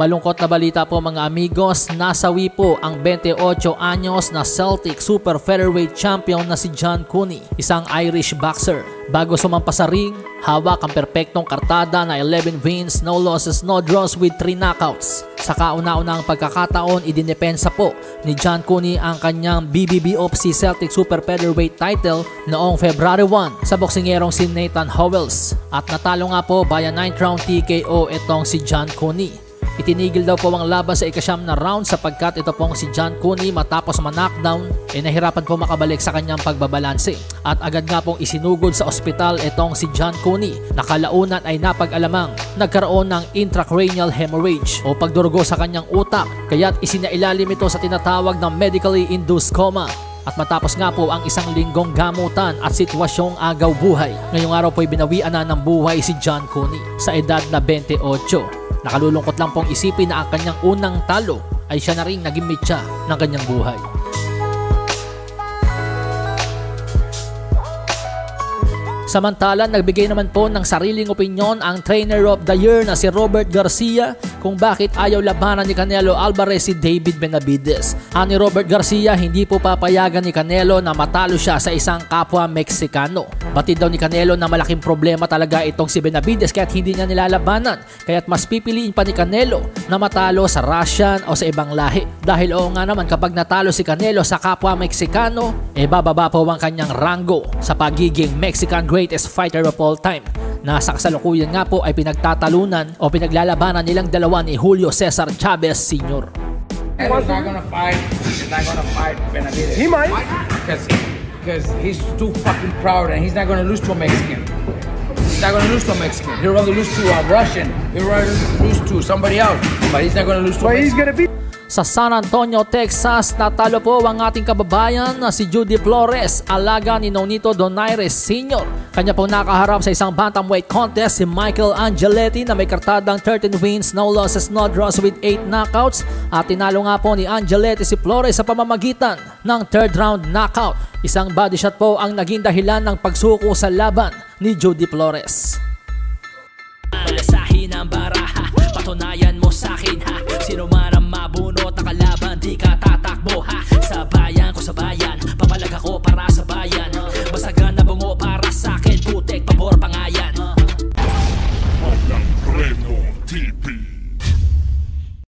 Malungkot na balita po mga amigos, nasawi po ang 28 anyos na Celtic Super Featherweight Champion na si John Cooney, isang Irish boxer. Bago sumampa sa ring, hawak ang perpektong kartada na 11 wins, no losses, no draws with 3 knockouts. Sa kauna-unang pagkakataon, idinepensa po ni John Cooney ang kanyang BBBOFC Celtic Super Featherweight title noong February 1 sa boksingerong si Nathan Howells. At natalo nga po via 9th round TKO itong si John Cooney. Itinigil daw po ang laban sa ika-9 na round sapagkat ito pong si John Cooney matapos ma-knockdown nahirapan po makabalik sa kanyang pagbabalanse. At agad nga pong isinugod sa ospital itong si John Cooney na kalaunan ay napag-alamang nagkaroon ng intracranial hemorrhage o pagdurugo sa kanyang utak, kaya't isinailalim ito sa tinatawag na medically induced coma. At matapos nga po ang isang linggong gamutan at sitwasyong agaw buhay, ngayong araw po ay binawian na ng buhay si John Cooney sa edad na 28. Nakalulungkot lang pong isipin na ang kanyang unang talo ay siya na rin naging mitya ng kanyang buhay. Samantala, nagbigay naman po ng sariling opinyon ang Trainer of the Year na si Robert Garcia kung bakit ayaw labanan ni Canelo Alvarez si David Benavidez. Ani Robert Garcia, hindi po papayagan ni Canelo na matalo siya sa isang kapwa Meksikano. Batid daw ni Canelo na malaking problema talaga itong si Benavidez kaya't hindi niya nilalabanan. Kaya't mas pipiliin pa ni Canelo na matalo sa Russian o sa ibang lahi. Dahil oo nga naman, kapag natalo si Canelo sa kapwa Meksikano, bababa po ang kanyang rango sa pagiging Mexican greatest fighter of all time. Nasa kasalukuyan nga po ay pinagtatalunan o pinaglalabanan nilang dalawa ni Julio Cesar Chavez Sr. He's not gonna fight Benavidez. He might. Because he's too fucking proud and he's not gonna lose to a Mexican. He's not gonna lose to a Mexican. He'll rather lose to a Russian. He'll rather lose to somebody else. But he's not gonna lose to a Mexican. He's gonna be. Sa San Antonio, Texas, natalo po ang ating kababayan na si Judy Flores, alaga ni Nonito Donaires Sr. Kanya po nakaharap sa isang bantamweight contest si Michael Angeletti na may kartadang 13 wins, no losses, no draws with 8 knockouts. At tinalo nga po ni Angeletti si Flores sa pamamagitan ng 3rd round knockout. Isang body shot po ang naging dahilan ng pagsuko sa laban ni Judy Flores. Malasahin ang baraha, patunayan mo sa akin ha. Sino man ang mabunot na kalaban, di ka tatakbo ha.